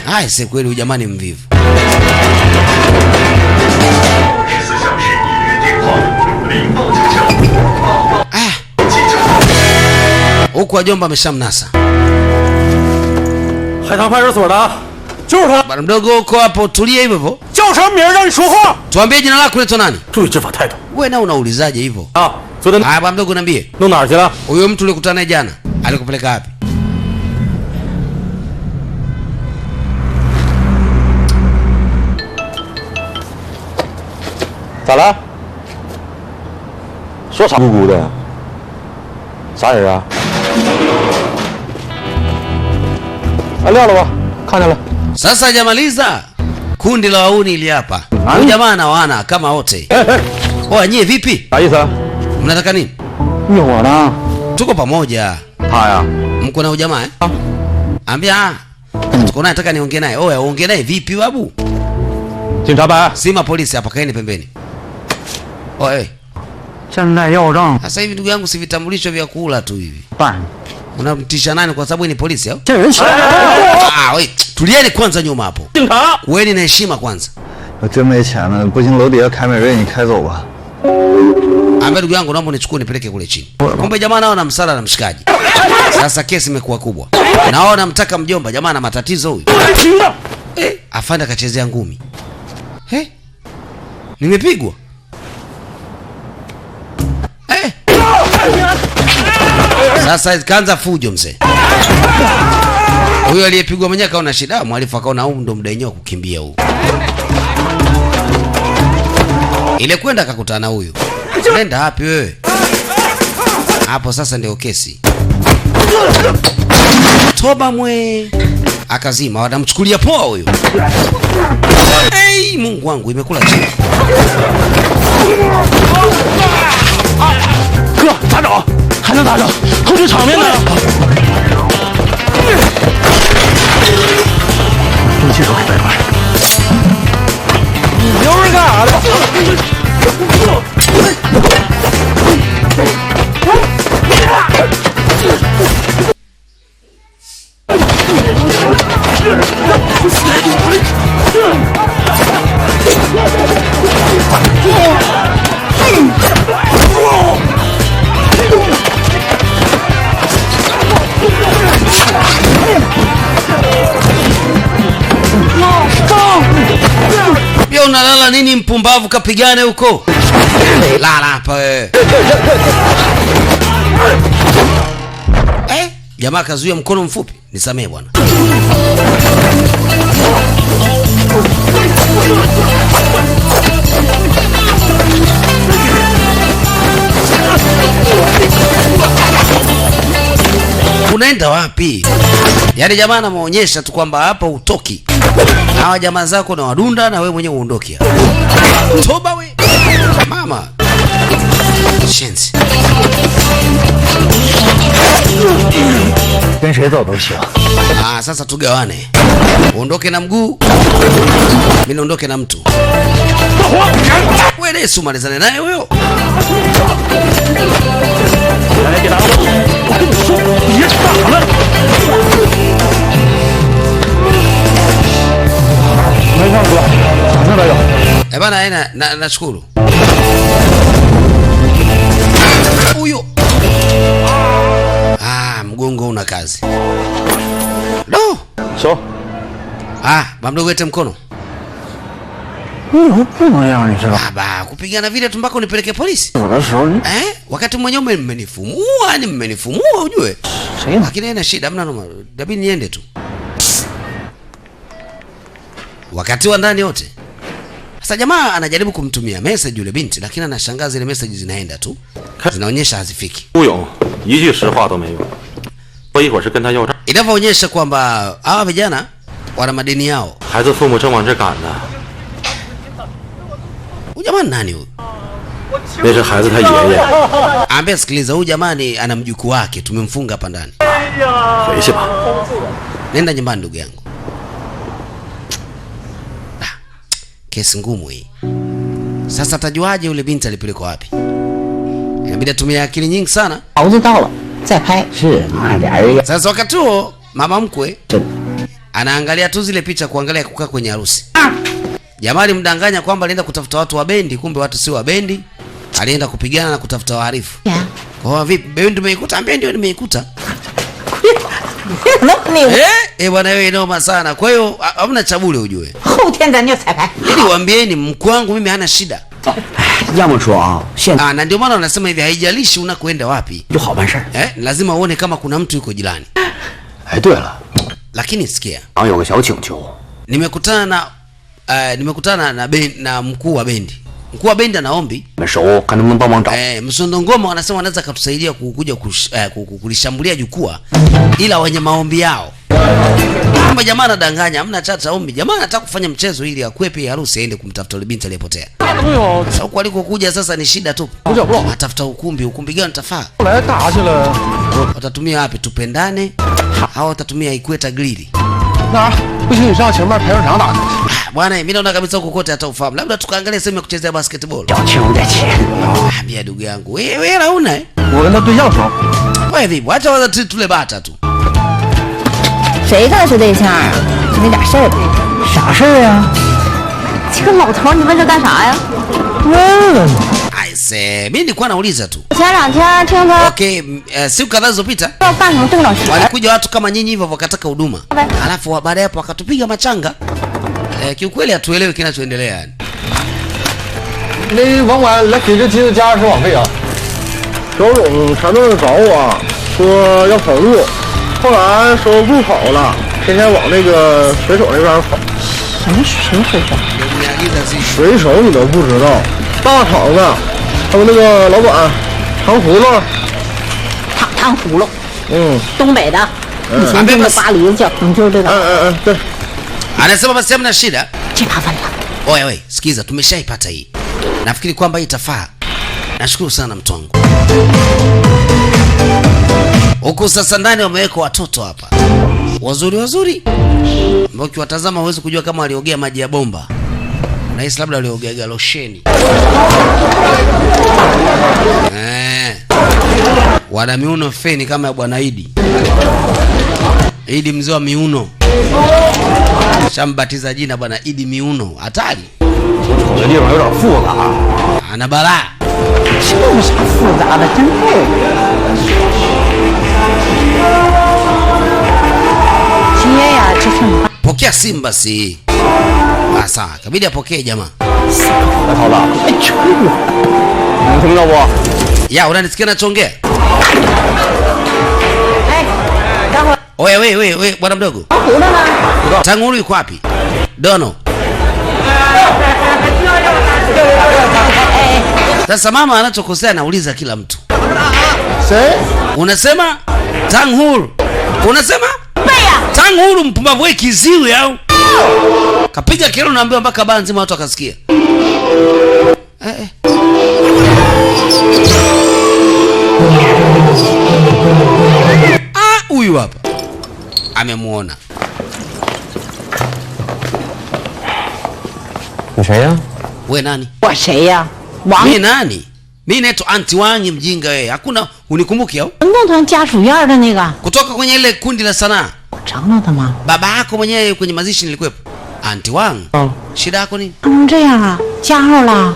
Hai, si kweli huyu jamani mvivu. Huku Jomba ameshamnasa. 海棠派出所的，就是他。 Bwana mdogo uko hapo, tulia hivyo hivyo. 叫什么名儿让你说话？ Tuambie jina lako unaitwa nani? 注意执法态度 Wewe nao unaulizaje hivyo? 啊！昨天 Haya bwana mdogo niambie. 弄哪儿去了？ Huyo mtu ulikutana naye jana alikupeleka wapi? 咋了？说啥咕咕的？啥人啊？啊，撂了吧，看见了。 Sasa hajamaliza. Kundi la wauni ili hapa. Huyu jamaa na wana kama wote. 哎哎， Oa nyie vipi? 啥意思啊？ Mnataka nini? 灭火呢？ Tuko pamoja. 他呀， Mko na ujamaa eh? Ambia tuko naye, nataka niongee naye. Oya, uongee naye vipi babu? 警察班， Sima polisi hapa, kaeni pembeni. Oye, 现在要让 sasa hivi ndugu yangu si vitambulisho vya kula tu hivi. 办， Unamtisha nani kwa sababu ni polisi au? 这人选。 We, tulieni kwanza nyuma hapo. 警察， Kuweni na heshima kwanza. 我真没钱了，不行，楼底下凯美瑞你开走吧。Ambaye ndugu yangu naomba nichukue nipeleke kule chini. Kumbe jamaa nao na msala na mshikaji. Sasa kesi imekuwa kubwa. Nao namtaka mjomba, jamaa na matatizo huyu. Afande akachezea ngumi. Nimepigwa. Sasa kaanza fujo mzee. Huyo aliyepigwa mwenyewe kaona shida, mwalifu akaona huu ndo muda wenyewe kukimbia huu. Ile kwenda akakutana huyu. Nenda wapi wewe? Hapo sasa ndio kesi. Toba mwe. Akazima, wanamchukulia poa huyu. Mungu wangu imekula chini. 哥，咋整？还能咋整？后续场面呢？你记手给掰断。你又是干啥的？Unalala nini mpumbavu, kapigane huko. Lala hapa wewe. Jamaa kazuia mkono mfupi. Nisamee bwana. Unaenda wapi? Yaani jamaa anamuonyesha tu kwamba hapa utoki. Hawa jamaa zako na wadunda na wewe mwenyewe uondoke. Toba we. Mama. Shenzi. 跟谁走都行。 Sasa tugawane. Uondoke na mguu. Mimi naondoke na mtu. Wewe Yesu malizane naye huyo. 来给他，我跟你说，别打了。没事哥，啥事没有。bana, nashukuru. Huyo. Mgongo una kazi. No. So. Mamdogo ete mkono. 不能让你知道。 Baba, kupigana vile tumbako nipeleke polisi. 有的时候你 wakati mwenyewe mmenifumua, ni mmenifumua ujue. Lakini haina shida, hamna noma. Dabini niende tu. Wakati wa ndani yote. Sasa jamaa anajaribu kumtumia message yule binti, lakini anashangaa zile message zinaenda tu. Zinaonyesha hazifiki. 吴勇一句实话都没有。我一会儿是跟他要账。 Inavyoonyesha kwamba hawa vijana wana madeni yao. 孩子父母正往这赶呢。 Jamaa nani huyu? 那是孩子他爷爷。 Ambia sikiliza, huyu jamani ana mjukuu wake, tumemfunga hapa ndani. 回去吧。 Nenda nyumbani ndugu yangu. Kesi ngumu hii. Sasa tajuaje yule binti alipelekwa wapi? Inabidi atumie akili nyingi sana. 熬子到了再拍。是慢点儿呀。 Sasa wakati huo mama mkwe anaangalia tu zile picha, kuangalia kukaa kwenye harusi. Jamaa alimdanganya kwamba alienda kutafuta watu wa bendi, kumbe watu si wa bendi. Alienda kupigana na kutafuta waharifu. Kwa vipi? Bendi umeikuta? Bendi nimeikuta. Bwana wewe noma sana. Kwa hiyo hamna chabule ujue. 后天咱就彩排。 Ili waambieni mkuu wangu mimi hana shida. 要么说啊，现在 na ndio maana wanasema hivi, haijalishi unakoenda wapi. 就好办事儿。 lazima uone kama kuna mtu yuko jirani. 哎，对了， Lakini sikia. 俺有个小请求。 Nimekutana na mkuu wa bendi. Mkuu wa bendi anaombi. 你们熟，看能不能帮忙找。 Msondo Ngoma wanasema wanaweza kutusaidia kukuja kulishambulia jukwaa, ila wenye maombi yao. Kama jamaa anadanganya, hamna chata ombi. Jamaa anataka kufanya mchezo ili akwepe harusi aende kumtafuta yule binti aliyepotea. Sasa huko alikokuja sasa ni shida tu. Atafuta ukumbi gani utafaa? Watatumia wapi? Tupendane au watatumia Ikweta Grill? 那不行，你上前面排球场打去。 Bwana, mimi naona kabisa huko kote hata ufahamu. Labda tukaangalia sehemu ya kuchezea basketball. 要钱得钱。 Ambia ndugu yangu, wewe hela una 我跟他对象熟。 wewe vipi? Acha waza tule bata tu. 谁跟他是对象啊？就那点事儿呗。啥事儿啊？ 这个老头，你问这干啥呀？问问。 Ai Mimi nilikuwa nauliza tu. 前2天听说 Okay, siku kadhaa zilizopita 要办成动手术， walikuja watu kama nyinyi hivyo wakataka huduma. Alafu baada ya hapo wakatupiga machanga. Kiukweli hatuelewi kinachoendelea yani. 那网管来给这机子加20网费啊！小勇前段找我说要跑路，后来说不跑了，天天往那个水手那边跑。什么水手？ 水手你都不知道，大厂子，他们那个老板糖葫芦，糖葫芦， 东北的， 以前种的巴黎叫，你就是这个。 对。 Anasema basi hamna shida. 这麻烦了。 Oye, sikiza, tumeshaipata hii. Nafikiri kwamba itafaa. Nashukuru sana mtu wangu. Huku sasa ndani wameweka watoto hapa. Wazuri. Mbona ukiwatazama huwezi kujua kama waliogea maji ya bomba. Nahisi labda waliogea galosheni. Wana miuno feni kama ya Bwana Idi. Idi mzee wa miuno. Shambatiza jina Bwana Idi Miuno. Hatari. 瞅这地方有点复杂。 Ana balaa. 这有啥复杂的？真够。接呀，这是你。 Pokea simu basi. Sawa, kabidi apokee jamaa. 来，涛子，能听到不？ Ya, unanisikia nachoongea? 哎，待会儿 Wewe, bwana mdogo. 葫芦呢？ Tanguru yuko wapi? Dono. Sasa mama anachokosea anauliza kila mtu. Unasema Tanghuru. Unasema? Tanghuru mpumbavu wewe kiziwi au? Kapiga kelele naambiwa mpaka baa nzima watu wakasikia. Huyu hapa. Amemuona. 你谁呀？ Wewe nani? 我谁呀？王 Mimi nani? Mimi naitwa Anti Wangi mjinga wewe. Hakuna unikumbuki au? 运动团家属院的那个， Kutoka kwenye ile kundi la sanaa. 我长了他吗？ Baba yako mwenyewe kwenye mazishi nilikuwepo. Anti Wangi. Shida yako nini? 这样啊，加号了，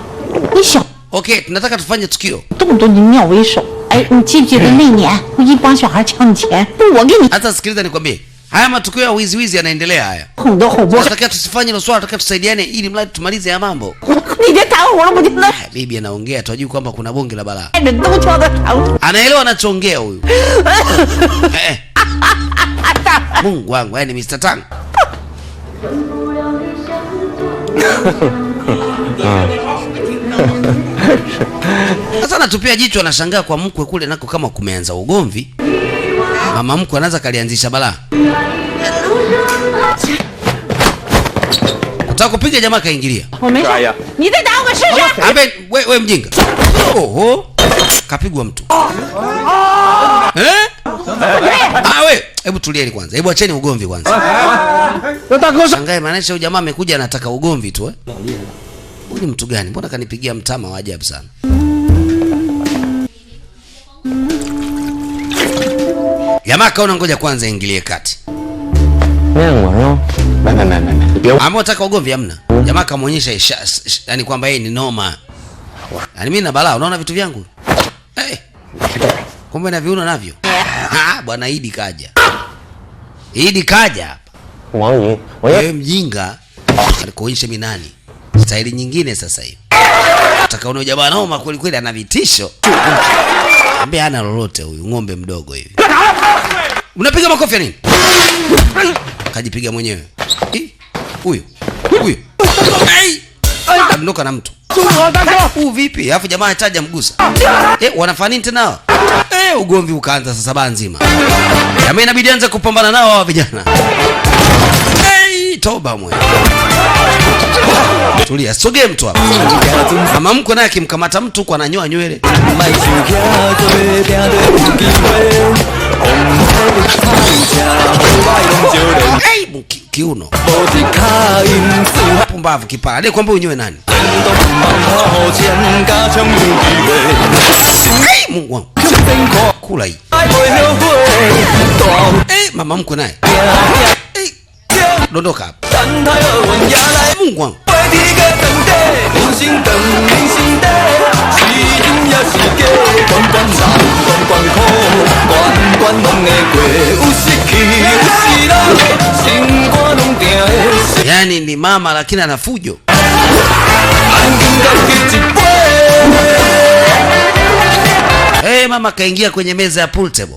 你小 Okay, tunataka tufanye tukio. 动不动就妙为首。哎，你记不记得那年有一帮小孩抢你钱，不我给你 Hata sikiliza nikwambie. Haya matukio ya wizi yanaendelea haya. 哄都哄不好。 Tunataka tusifanye hilo swala, tunataka tusaidiane ili mradi tumalize ya mambo. 你这糖葫芦不就能 Bibi anaongea tunajua kwamba kuna bonge la balaa. 带着都敲的糖？ Anaelewa anachoongea huyu. Mungu wangu, yani Mr. Tang. Sasa natupia jicho anashangaa kwa mkwe kule nako kama kumeanza ugomvi. Mama mkwe anaanza kalianzisha balaa. Kutaka kupiga jamaa kaingilia. 我没事，你再打我试试。 Abe we mjinga. Oho. Kapigwa mtu. We, hebu tulieni kwanza. Hebu acheni ugomvi kwanza. Shangae maanisha huyu jamaa amekuja anataka ugomvi tu Huyu ni mtu gani? Mbona kanipigia mtama wa ajabu sana? Jamaa kaona ngoja kwanza ingilie kati. 面我是吗？没，你别。 Ama unataka ugomvi hamna? Jamaa kamuonyesha yani kwamba yeye ni noma. Yani mimi na balaa, unaona vitu vyangu? Kumbe na viuno navyo. Bwana Idi kaja. Idi kaja hapa. 王姨，我 Wewe mjinga. Alikuonyesha mimi nani? Staili nyingine sasa hivi. Nataka uone jamaa noma kweli kweli ana vitisho. Ambaye hana lolote huyu ng'ombe mdogo hivi. Unapiga makofi ya nini? Kajipiga mwenyewe. Huyu. Amnoka na mtu. Vipi? Alafu jamaa ataja mgusa. Wanafanya nini tena? Ugomvi ukaanza sasa baa nzima. Jamaa inabidi anze kupambana nao hawa vijana. Toba mwe. Tulia, sogee mtu hapa. Mama mkwe naye akimkamata mtu kwa ananyoa nywele. Kiuno. Pumbavu kipara. Ndiye kwamba unyoe nani? Mungu wangu. Kula hii. Mama mkwe naye. Dondoka hapa. Mungu wangu. mama lakini ana fujo. Mama kaingia kwenye meza ya pool table.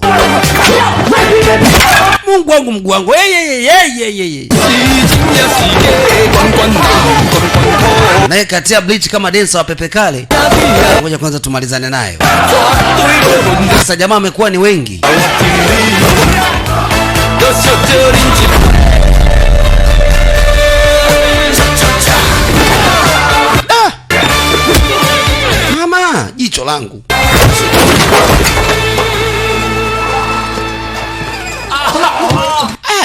Mungu wangu mguu wangu. Naye katia bleach kama dancer wa Pepe Kale. Ngoja kwanza tumalizane naye. Sasa jamaa amekuwa ni wengi. Mama, jicho langu.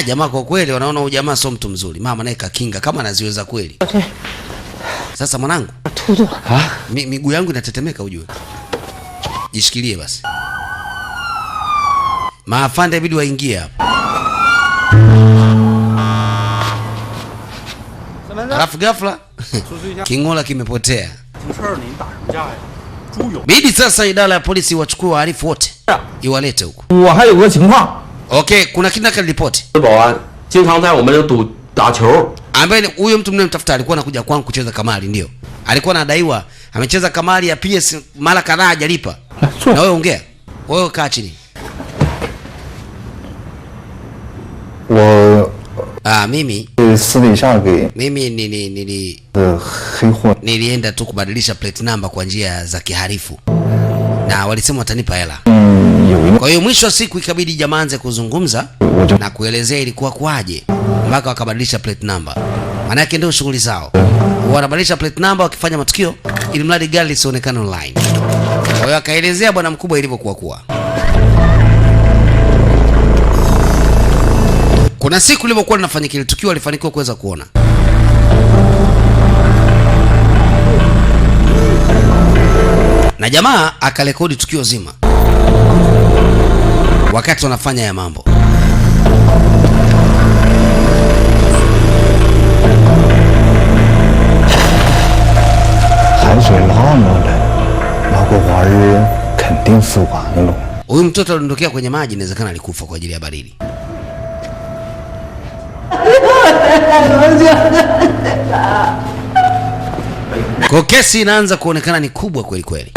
Jamaa kwa kweli wanaona huyu jamaa sio mtu mzuri. Mama naye kakinga kama anaziweza kweli. Sasa mwanangu, miguu yangu inatetemeka ujue. Jishikilie basi. Maafande bidi waingie hapa. Alafu ghafla kingola kimepotea. Bidi sasa idara ya polisi wachukue wahalifu wote iwalete huko. Okay, kuna kina ripoti. Ambaye huyo mtu mnayemtafuta alikuwa anakuja kwangu kucheza kamari ndio. Alikuwa anadaiwa amecheza kamari ya PS mara kadhaa hajalipa. Na wewe ongea. Wewe kaa chini. Mimi nilienda tu kubadilisha plate number kwa njia za kiharifu. Na walisema watanipa hela. Kwa hiyo mwisho wa siku ikabidi jamaa anze kuzungumza na kuelezea ilikuwa kwaje mpaka wakabadilisha plate number. Maana yake ndio shughuli zao. Wanabadilisha plate number wakifanya matukio ili mradi gari lisionekane online. Kwa hiyo akaelezea bwana mkubwa ilivyokuwa. Kuna siku lilipokuwa linafanyika ile tukio alifanikiwa kuweza kuona. Na jamaa akarekodi tukio zima. Wakati wanafanya ya mambo. Huyu mtoto alindokea kwenye maji, inawezekana alikufa kwa ajili ya baridi. Kwa kesi inaanza kuonekana ni kubwa kweli kweli.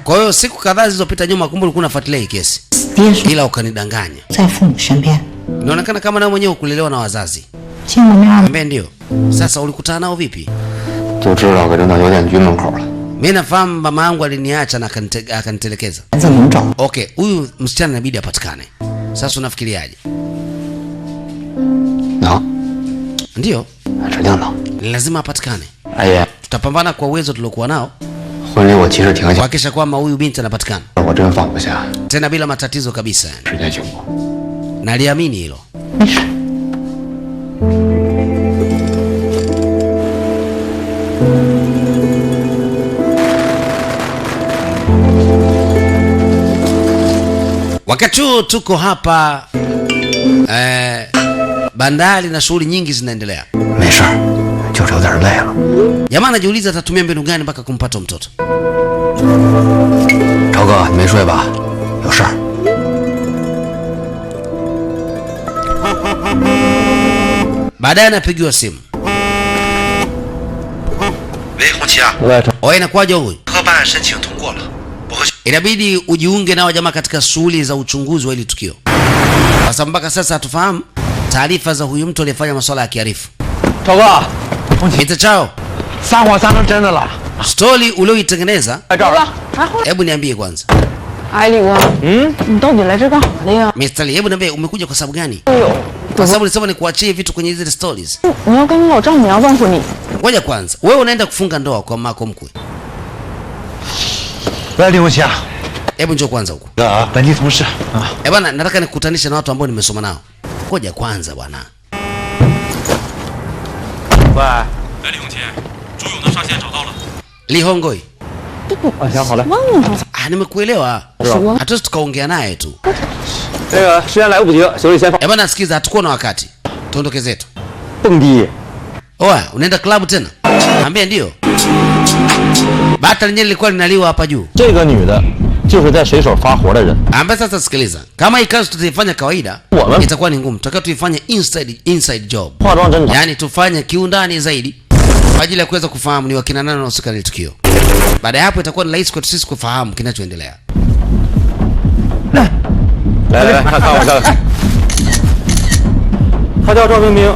Kwa hiyo siku kadhaa zilizopita nyuma kumbe ulikuwa unafuatilia hii kesi. Ila ukanidanganya. Inaonekana kama na mwenyewe ukulelewa na wazazi. Ambe ndio. Sasa ulikutana nao vipi? Mimi nafahamu mama yangu aliniacha na akanitelekeza. Okay, huyu msichana inabidi apatikane. Sasa unafikiriaje? Ndio. Lazima apatikane. Tutapambana kwa uwezo tuliokuwa nao. Kuhakikisha kwamba huyu binti anapatikana. Tena bila matatizo kabisa. Naliamini hilo. Wakati tuko hapa bandari na shughuli nyingi zinaendelea. Jamaa anajiuliza atatumia mbinu gani mpaka kumpata mtoto. Baadaye anapigiwa simu. Inakuwaje huyu? Inabidi ujiunge nao jamaa katika shughuli za uchunguzi wa hili tukio. Kwa sababu mpaka sasa hatufahamu taarifa za huyu mtu aliyefanya masuala ya kiarifu. Mita chao. Story ulioitengeneza. Hebu niambie kwanza. Mr. Lee, hebu niambie umekuja kwa sababu gani? Kwa sababu nilisema nikuachie vitu kwenye hizo stories. Ngoja kwanza. Wewe unaenda kufunga ndoa kwa mama mkwe. Hebu njoo kwanza huko. Bwana, nataka nikukutanishe na watu ambao nimesoma nao. Ngoja kwanza bwana. Li Hongoi. Nimekuelewa. Hatuwezi tukaongea naye tu. Bwana, sikiza, hatakuwa na wakati. Tuondoke zetu. Oa, unaenda club tena? Ambia ndio. Bata lenyewe lilikuwa linaliwa hapa juu. 这个女的，就是在水手发活的人。 Ambaye sasa sikiliza, kama hii kazi tutaifanya kawaida, itakuwa ni ngumu. Tutakiwa tuifanye inside job. 化妆真的。 Yaani tufanye kiundani zaidi kwa ajili ya kuweza kufahamu ni wakina nani wanaohusika na tukio. Baada ya hapo itakuwa ni rahisi kwetu sisi kufahamu kinachoendelea. 来，看我看。他叫赵冰冰，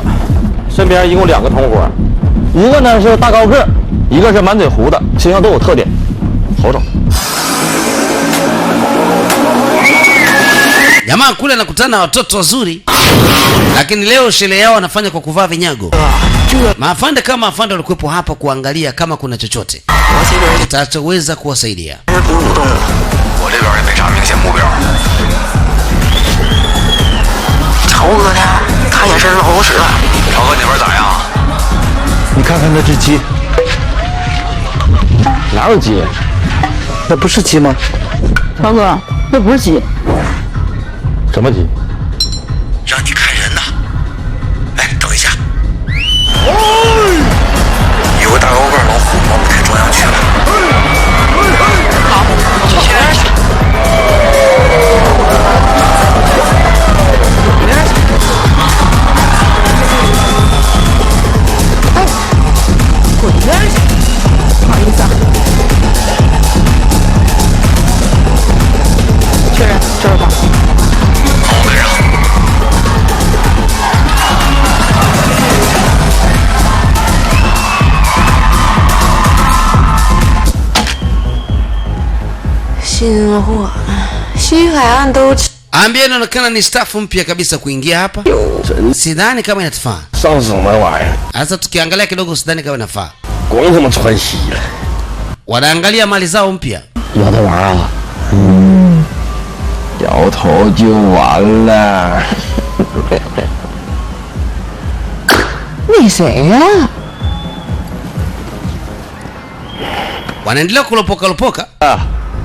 身边一共2个同伙，一个呢是大高个，一个是满嘴胡子，身上都有特点，好找。 Jamaa kule anakutana na watoto wazuri, lakini leo sherehe yao wanafanya kwa kuvaa vinyago. Maafande kama afande walikuwepo hapa kuangalia kama kuna chochote kitachoweza kuwasaidia. 我这边也没啥明显目标。朝哥呢？他也是老使了。朝哥那边咋样？你看看那只鸡，哪有鸡？那不是鸡吗？超哥，那不是鸡。 什么鸡？ 让你看人呢。哎，等一下。有个大高个老虎往舞台中央去了。好，去前面去。滚边去！不好意思啊。确认，这是吧？ 我跟上。新货，西海岸都。 Ambia inaonekana ni staff mpya kabisa kuingia hapa. Sidhani kama inatufaa. 上什么玩意儿？ Sasa tukiangalia kidogo sidhani kama inafaa. 光他妈穿西了， Wanaangalia mali zao mpya. 摇头丸啊！摇头就完了。那谁呀、 Wanaendelea kulopoka lopoka.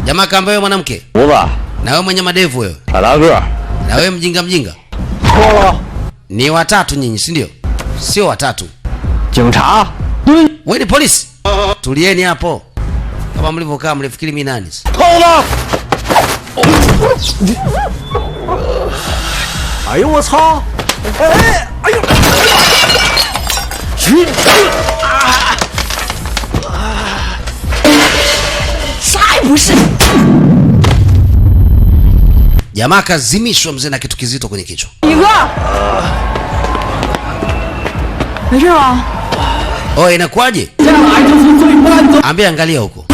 Jamaa kamba wewe mwanamke. 胡子， Na wewe mwenye madevu wewe. 矮大个， Na wewe mjinga mjinga. 错了， Ni watatu nyinyi, si ndio? Sio watatu. 警察。对， Wewe ni polisi. Tulieni hapo. Kama mlivyokaa mlifikiri mimi nani? 偷子。哎呦我操！哎哎呦！去！啥也不是。 Jamaa kazimishwa mzee na kitu kizito kwenye kichwa. 宇哥，没事吧？ Oh, inakuwaje? Ambia angalia huko.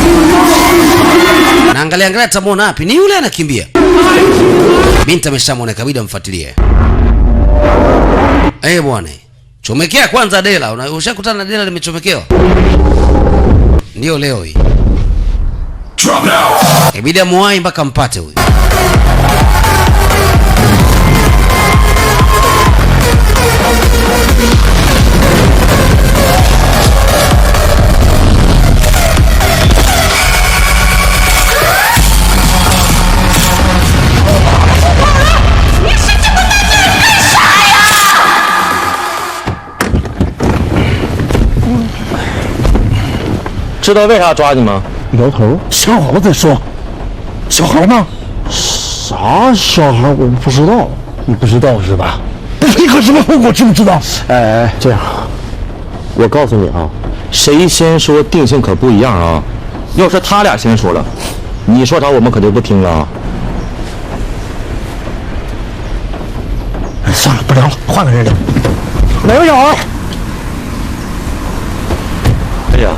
Na angalia tamuona wapi? Ni yule anakimbia. Binti ameshamuona, kabidi amfuatilie. Bwana. Chomekea kwanza dela. Ushakutana na dela limechomekewa? Ndio leo hii. Ibidi amuwai mpaka mpate huyu.知道为啥抓你吗？ 摇头，想好了再说。小孩呢？啥小孩？我不知道。你不知道是吧？你可什么后果知不知道？哎，这样，我告诉你啊，谁先说定性可不一样啊！要是他俩先说了，你说啥我们可就不听了啊！算了，不聊了，换个人聊。哪个小孩？ 哎呀，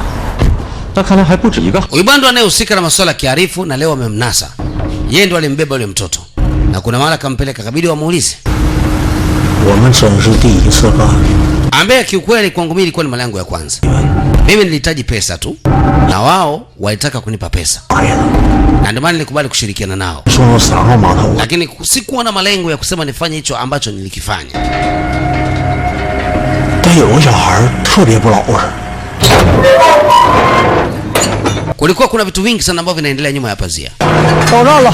那看来还不止一个。 Huyu bwana ndo anayehusika na masuala ya kiarifu na leo amemnasa. Yeye ndo alimbeba yule mtoto. Na kuna mara kampeleka, kabidi wamuulize. 我们真是第一次干。 Ambaye kiukweli kwangu mimi ilikuwa ni mara yangu ya kwanza. Mimi nilihitaji pesa tu na wao walitaka kunipa pesa. Na ndio maana nilikubali kushirikiana nao. 说3号码头， Lakini sikuwa na malengo ya kusema nifanye hicho ambacho nilikifanya. 但有个小孩特别不老实。 Kulikuwa kuna vitu vingi sana ambavyo vinaendelea nyuma ya pazia. 到站了。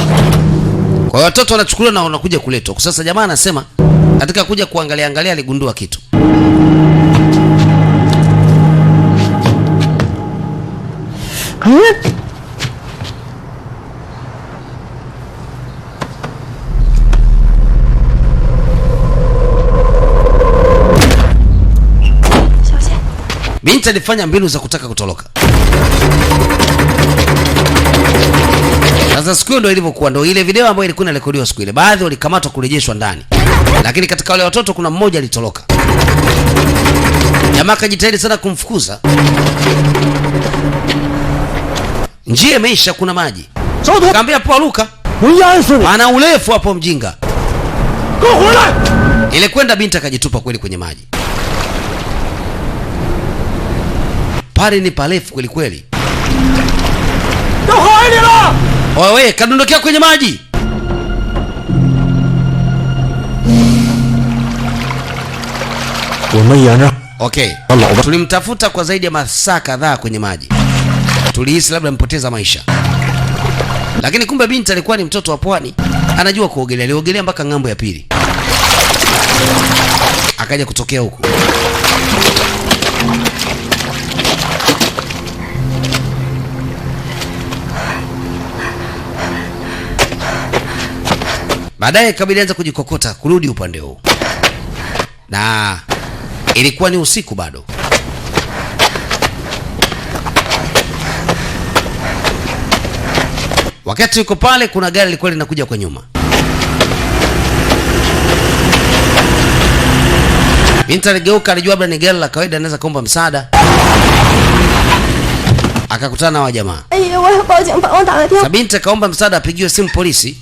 Kwa hiyo watoto wanachukuliwa na wanakuja kuletwa. Kwa sasa jamaa anasema katika kuja kuangalia aligundua kitu. 哎 Binti alifanya mbinu za kutaka kutoroka. Sasa siku ndio ilivyokuwa, ndio ile video ambayo ilikuwa inarekodiwa siku ile. Baadhi walikamatwa kurejeshwa ndani. Lakini katika wale watoto kuna mmoja alitoroka. Jamaa akajitahidi sana kumfukuza. Njia imeisha, kuna maji. Kaambia poa Luka. Ana urefu hapo mjinga. Ile kwenda binti akajitupa kweli kwenye maji. Pale ni parefu kweli kweli. Wewe kadondokea kwenye maji. Okay. Tulimtafuta kwa zaidi ya masaa kadhaa kwenye maji. Tulihisi labda mpoteza maisha. Lakini kumbe binti alikuwa ni mtoto wa pwani. Anajua kuogelea. Aliogelea mpaka ng'ambo ya pili. Akaja kutokea huku. Baadaye kabla alianza kujikokota kurudi upande huu. Na ilikuwa ni usiku bado. Wakati yuko pale kuna gari lilikuwa linakuja kwa nyuma. Binti aligeuka, alijua labda ni gari la kawaida anaweza kuomba msaada. Akakutana na wa jamaa. Binti akaomba msaada apigiwe simu polisi.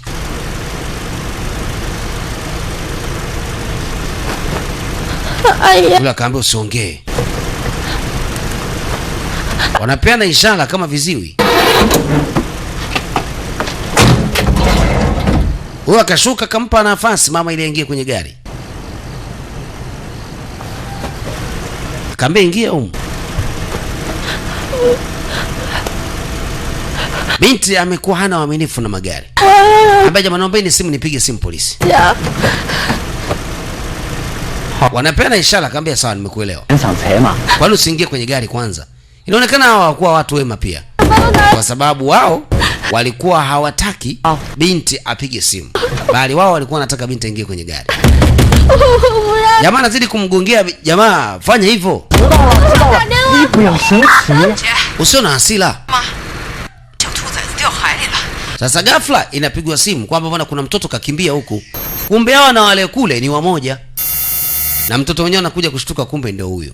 Yule akaambia usiongee. Wanapeana ishara kama viziwi. Huyo akashuka kampa nafasi mama ili aingie kwenye gari. Akaambia ingia huko. Binti amekuwa hana uaminifu na magari. Ambia jamaa naomba ni simu nipige simu polisi. Wanapeana ishara, akaambia sawa nimekuelewa. Kwani usiingie kwenye gari kwanza? Inaonekana hawa hawakuwa watu wema pia. Kwa sababu wao walikuwa hawataki binti apige simu. Bali wao walikuwa wanataka binti aingie kwenye gari. Jamaa anazidi kumgongea, jamaa fanya hivyo. Usio na hasira. Sasa ghafla inapigwa simu kwamba bwana kuna mtoto kakimbia huku. Kumbe hawa na wale kule ni wamoja. Na mtoto mwenyewe anakuja kushtuka kumbe ndio huyo.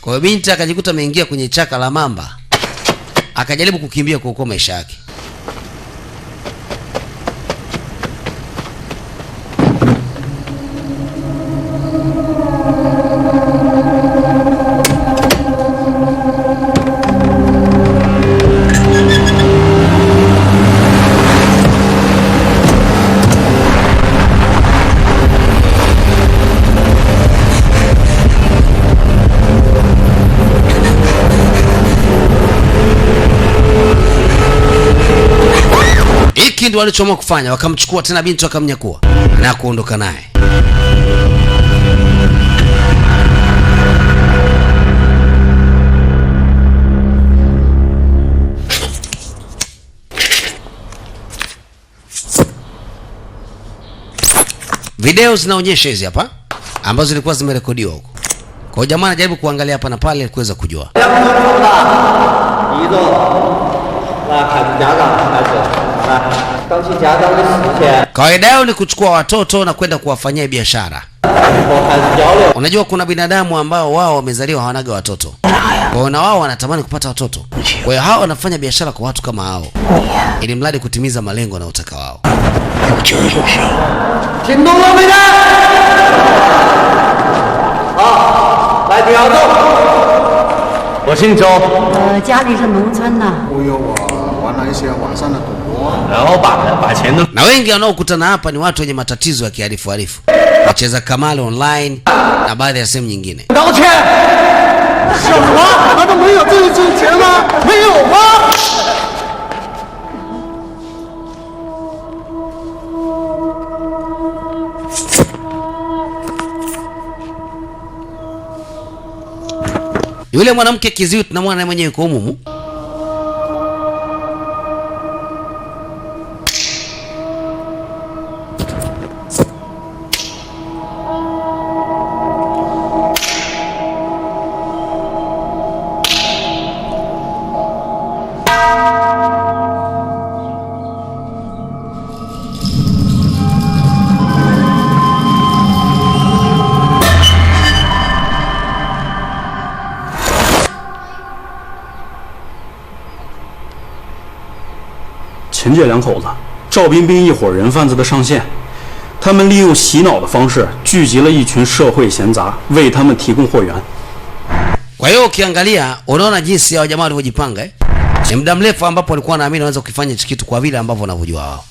Kwa hiyo binti akajikuta ameingia kwenye chaka la mamba. Akajaribu kukimbia kuokoa maisha yake. Ndio walichoamua kufanya, wakamchukua tena binti wakamnyakua na kuondoka naye. Video zinaonyesha hizi hapa ambazo zilikuwa zimerekodiwa huko. Kwa hiyo jamaa anajaribu kuangalia hapa na pale kuweza kujua. Kawaida yao ni kuchukua watoto na kwenda kuwafanyia biashara. Unajua kuna binadamu ambao wao wamezaliwa hawanaga watoto. Kwa hiyo na wao wanatamani kupata watoto. Kwa hiyo hao wanafanya biashara kwa watu kama hao. Ili mradi kutimiza malengo na utaka wao. Na wengi wanaokutana hapa ni watu wenye matatizo ya kiharifu, wacheza kamari online na baadhi ya sehemu nyingine. Yule mwanamke kiziwi tunamwona naye mwenyewe yuko humu. 陈介两口子、赵彬彬一伙人贩子的上线。他们利用洗脑的方式聚集了一群社会闲杂，为他们提供货源。Kwa hiyo ukiangalia unaona jinsi hao jamaa walivyojipanga Ni muda mrefu ambapo walikuwa wanaamini wanaweza kufanya hichi kitu kwa vile ambavyo wanavyojua wao.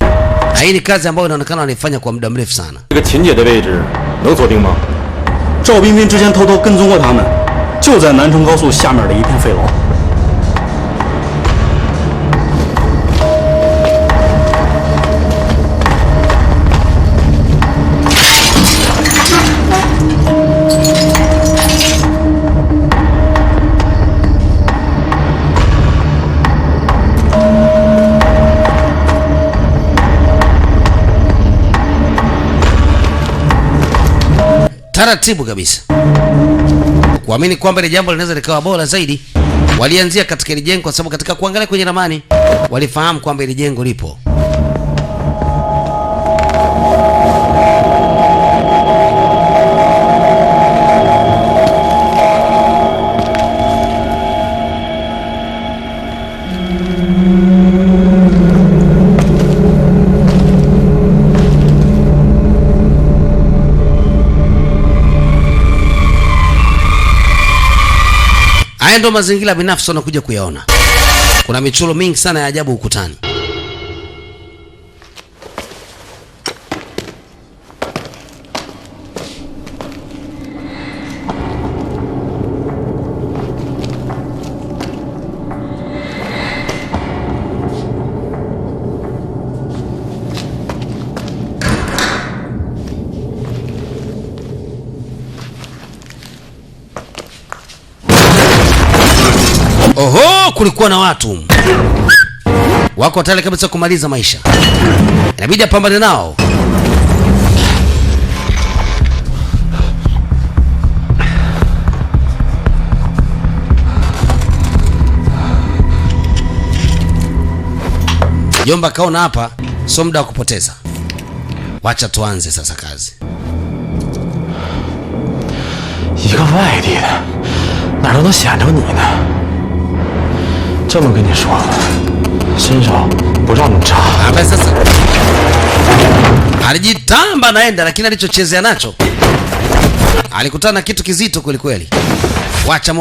Na hii ni kazi ambayo inaonekana wanaifanya kwa muda mrefu sana. 这个秦姐的位置能锁定吗？赵彬彬之前偷偷跟踪过他们，就在南城高速下面的一片废楼。Taratibu kabisa. Kuamini kwamba ile jambo linaweza likawa bora zaidi. Walianzia katika ile jengo kwa sababu katika kuangalia kwenye ramani walifahamu kwamba ile jengo lipo. Haya ndo mazingira binafsi wanakuja kuyaona. Kuna michoro mingi sana ya ajabu ukutani. Oho, kulikuwa na watu wako tayari kabisa kumaliza maisha. Inabidi apambane nao. Jomba kaona hapa sio muda wa kupoteza. Wacha tuanze sasa kazi. 一个外地的，哪都能显着你呢。这么跟你说，身手不照你差。Ambaye sasa alijitamba naenda, lakini alichochezea nacho alikutana kitu kizito kweli kweli. Wacha